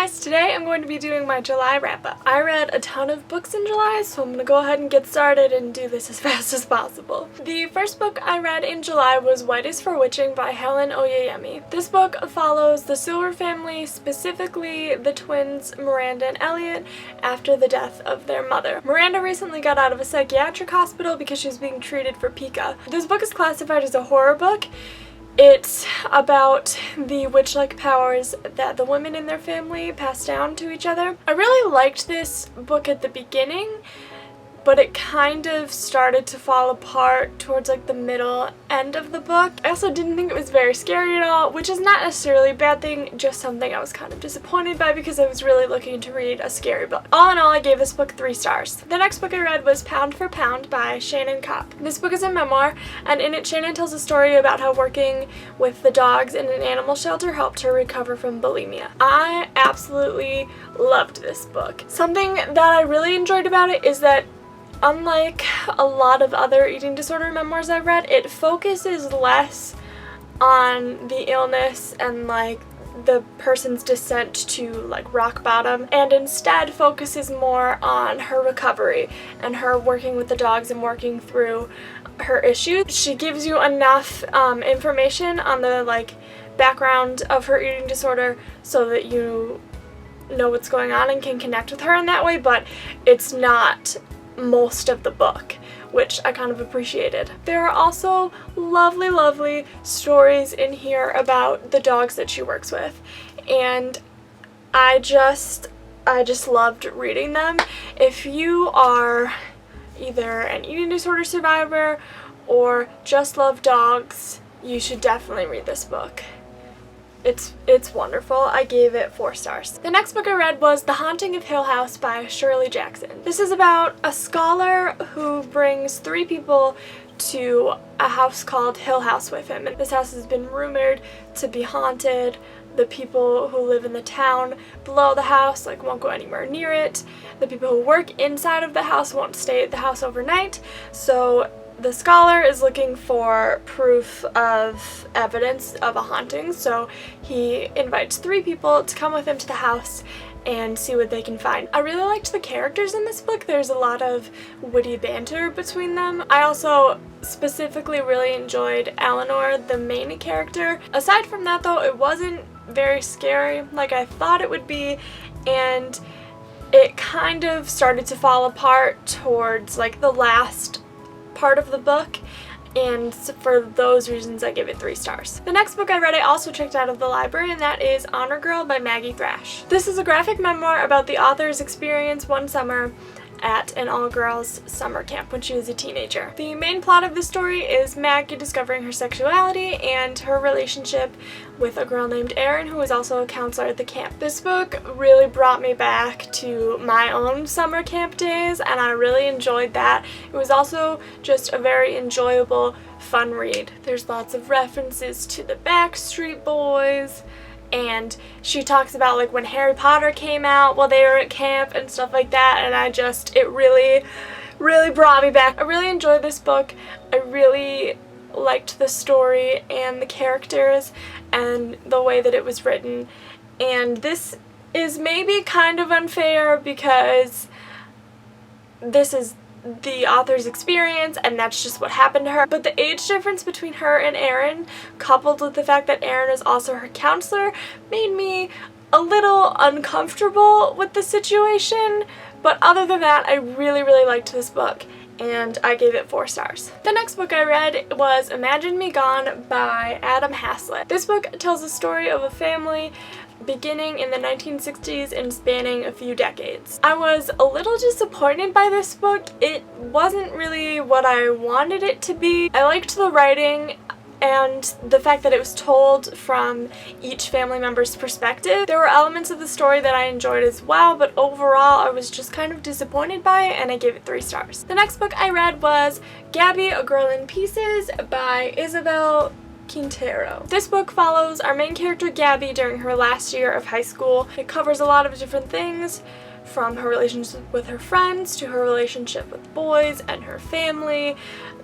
guys, today I'm going to be doing my July wrap-up. I read a ton of books in July, so I'm going to go ahead and get started and do this as fast as possible. The first book I read in July was White is for Witching by Helen Oyeyemi. This book follows the Silver family, specifically the twins Miranda and Elliot, after the death of their mother. Miranda recently got out of a psychiatric hospital because she was being treated for pica. This book is classified as a horror book. It's about the witch-like powers that the women in their family pass down to each other. I really liked this book at the beginning, but it kind of started to fall apart towards like the middle end of the book. I also didn't think it was very scary at all, which is not necessarily a bad thing, just something I was kind of disappointed by because I was really looking to read a scary book. All in all, I gave this book 3 stars. The next book I read was Pound for Pound by Shannon Kopp. This book is a memoir, and in it Shannon tells a story about how working with the dogs in an animal shelter helped her recover from bulimia. I absolutely loved this book. Something that I really enjoyed about it is that unlike a lot of other eating disorder memoirs I've read, it focuses less on the illness and like the person's descent to like rock bottom, and instead focuses more on her recovery and her working with the dogs and working through her issues. She gives you enough information on the like background of her eating disorder so that you know what's going on and can connect with her in that way, but it's not most of the book, which I kind of appreciated. There are also lovely stories in here about the dogs that she works with, and I just loved reading them. If you are either an eating disorder survivor or just love dogs, you should definitely read this book. It's wonderful. I gave it 4 stars. The next book I read was The Haunting of Hill House by Shirley Jackson. This is about a scholar who brings 3 people to a house called Hill House with him. And this house has been rumored to be haunted. The people who live in the town below the house like won't go anywhere near it. The people who work inside of the house won't stay at the house overnight. So the scholar is looking for proof of evidence of a haunting, so he invites 3 people to come with him to the house and see what they can find. I really liked the characters in this book. There's a lot of witty banter between them. I also specifically really enjoyed Eleanor, the main character. Aside from that though, it wasn't very scary like I thought it would be, and it kind of started to fall apart towards like the last part of the book, and for those reasons I give it 3 stars. The next book I read I also checked out of the library, and that is Honor Girl by Maggie Thrash. This is a graphic memoir about the author's experience one summer at an all-girls summer camp when she was a teenager. The main plot of the story is Maggie discovering her sexuality and her relationship with a girl named Erin, who is also a counselor at the camp. This book really brought me back to my own summer camp days, and I really enjoyed that. It was also just a very enjoyable, fun read. There's lots of references to the Backstreet Boys, and she talks about like when Harry Potter came out while they were at camp and stuff like that, and it really brought me back. I really enjoyed this book. I really liked the story and the characters and the way that it was written, and this is maybe kind of unfair because this is the author's experience and that's just what happened to her, but the age difference between her and Erin, coupled with the fact that Erin is also her counselor, made me a little uncomfortable with the situation. But other than that, I really liked this book, and I gave it 4 stars. The next book I read was Imagine Me Gone by Adam Haslett. This book tells the story of a family beginning in the 1960s and spanning a few decades. I was a little disappointed by this book. It wasn't really what I wanted it to be. I liked the writing and the fact that it was told from each family member's perspective. There were elements of the story that I enjoyed as well, but overall I was just kind of disappointed by it, and I gave it 3 stars. The next book I read was Gabby, A Girl in Pieces by Isabel Quintero. This book follows our main character Gabby during her last year of high school. It covers a lot of different things, from her relationship with her friends to her relationship with boys and her family.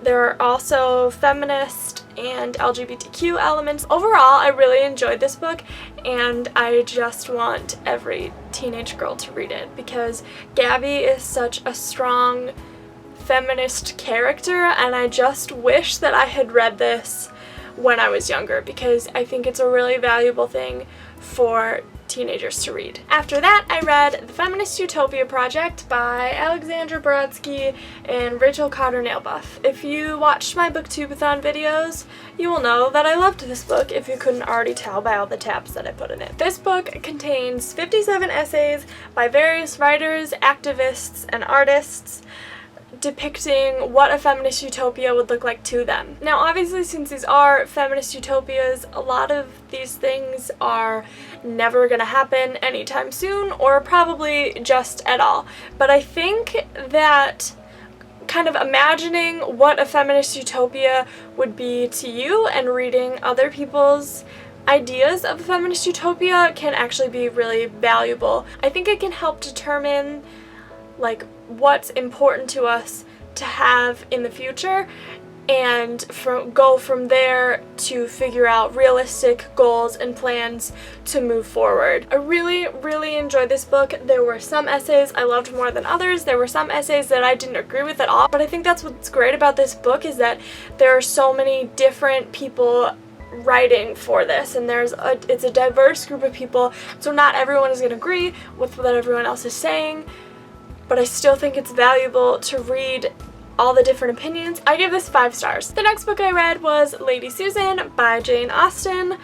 There are also feminist and LGBTQ elements. Overall, I really enjoyed this book, and I just want every teenage girl to read it because Gabby is such a strong feminist character, and I just wish that I had read this when I was younger because I think it's a really valuable thing for teenagers to read. After that, I read The Feminist Utopia Project by Alexandra Brodsky and Rachel Cotter-Nailbuff. If you watched my Booktubeathon videos, you will know that I loved this book if you couldn't already tell by all the tabs that I put in it. This book contains 57 essays by various writers, activists, and artists depicting what a feminist utopia would look like to them. Now obviously, since these are feminist utopias, a lot of these things are never gonna happen anytime soon, or probably just at all. But I think that kind of imagining what a feminist utopia would be to you and reading other people's ideas of a feminist utopia can actually be really valuable. I think it can help determine like what's important to us to have in the future and go from there to figure out realistic goals and plans to move forward. I really enjoyed this book. There were some essays I loved more than others. There were some essays that I didn't agree with at all, but I think that's what's great about this book is that there are so many different people writing for this, and it's a diverse group of people, so not everyone is going to agree with what everyone else is saying, but I still think it's valuable to read all the different opinions. I give this 5 stars. The next book I read was Lady Susan by Jane Austen.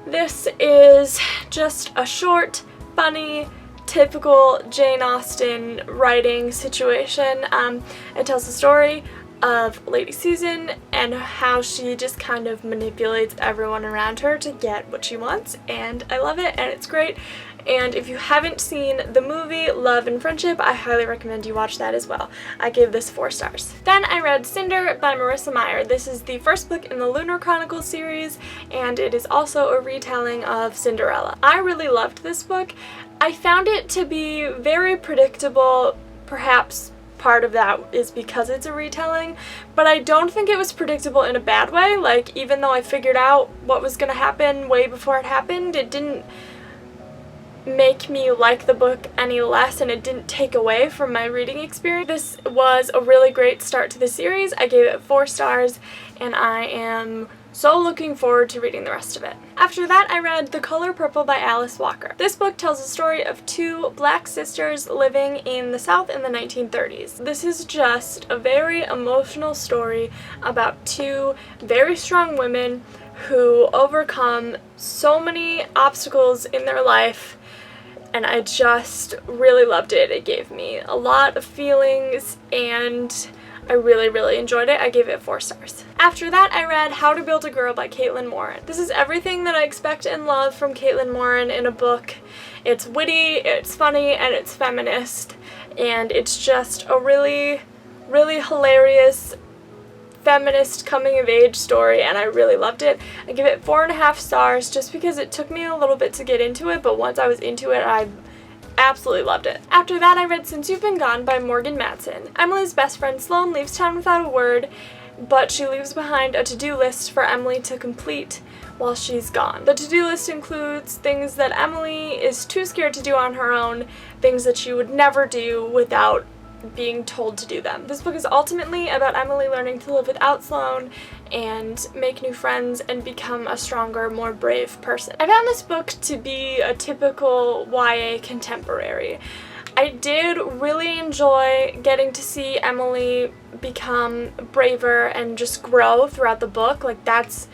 This is just a short, funny, typical Jane Austen writing situation. It tells the story of Lady Susan and how she just kind of manipulates everyone around her to get what she wants, and I love it and it's great. And if you haven't seen the movie Love and Friendship, I highly recommend you watch that as well. I gave this 4 stars. Then I read Cinder by Marissa Meyer. This is the first book in the Lunar Chronicles series, and it is also a retelling of Cinderella. I really loved this book. I found it to be very predictable. Perhaps part of that is because it's a retelling, but I don't think it was predictable in a bad way. Like, even though I figured out what was going to happen way before it happened, it didn't make me like the book any less, and it didn't take away from my reading experience. This was a really great start to the series. I gave it 4 stars, and I am so looking forward to reading the rest of it. After that, I read The Color Purple by Alice Walker. This book tells the story of 2 black sisters living in the South in the 1930s. This is just a very emotional story about 2 very strong women who overcome so many obstacles in their life, and I just really loved it. It gave me a lot of feelings, and I really enjoyed it. I gave it 4 stars. After that, I read How to Build a Girl by Caitlin Moran. This is everything that I expect and love from Caitlin Moran in a book. It's witty, it's funny, and it's feminist, and it's just a really hilarious feminist coming-of-age story, and I really loved it. I give it 4.5 stars just because it took me a little bit to get into it, but once I was into it, I absolutely loved it. After that, I read Since You've Been Gone by Morgan Matson. Emily's best friend Sloane leaves town without a word, but she leaves behind a to-do list for Emily to complete while she's gone. The to-do list includes things that Emily is too scared to do on her own, things that she would never do without being told to do them. This book is ultimately about Emily learning to live without Sloane and make new friends and become a stronger, more brave person. I found this book to be a typical YA contemporary. I did really enjoy getting to see Emily become braver and just grow throughout the book. Like, that's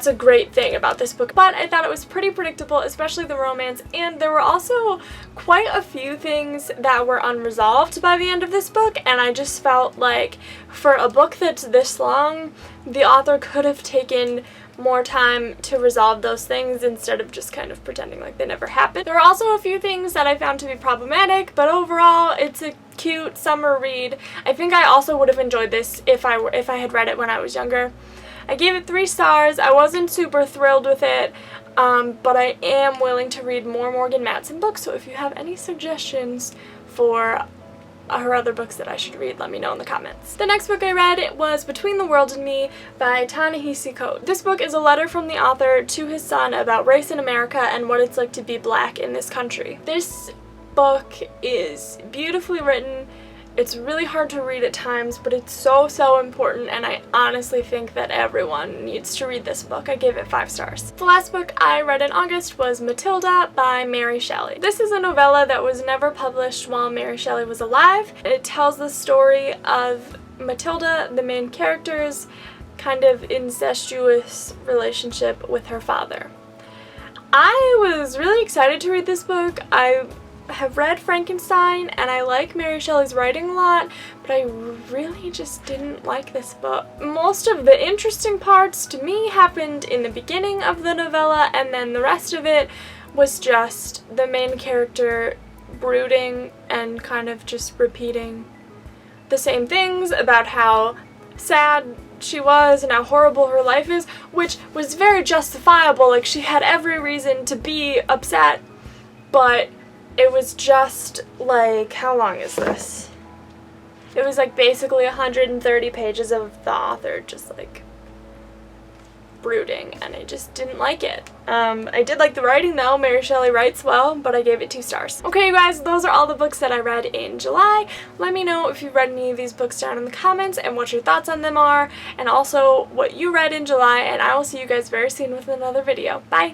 a great thing about this book, but I thought it was pretty predictable, especially the romance, and there were also quite a few things that were unresolved by the end of this book, and I just felt like for a book that's this long, the author could have taken more time to resolve those things instead of just kind of pretending like they never happened. There were also a few things that I found to be problematic, but overall it's a cute summer read. I think I also would have enjoyed this if I had read it when I was younger. I gave it 3 stars. I wasn't super thrilled with it, but I am willing to read more Morgan Matson books, so if you have any suggestions for her other books that I should read, let me know in the comments. The next book I read was Between the World and Me by Ta-Nehisi Coates. This book is a letter from the author to his son about race in America and what it's like to be black in this country. This book is beautifully written. It's really hard to read at times, but it's so important, and I honestly think that everyone needs to read this book. I gave it 5 stars. The last book I read in August was Matilda by Mary Shelley. This is a novella that was never published while Mary Shelley was alive. It tells the story of Matilda, the main character's kind of incestuous relationship with her father. I was really excited to read this book. I have read Frankenstein and I like Mary Shelley's writing a lot, but I really just didn't like this book. Most of the interesting parts to me happened in the beginning of the novella, and then the rest of it was just the main character brooding and kind of just repeating the same things about how sad she was and how horrible her life is, which was very justifiable. Like, she had every reason to be upset, but it was just like, how long is this? It was like basically 130 pages of the author just like brooding, and I just didn't like it. I did like the writing though. Mary Shelley writes well, but I gave it 2 stars. Okay, you guys, those are all the books that I read in July. Let me know if you've read any of these books down in the comments and what your thoughts on them are, and also what you read in July, and I will see you guys very soon with another video. Bye!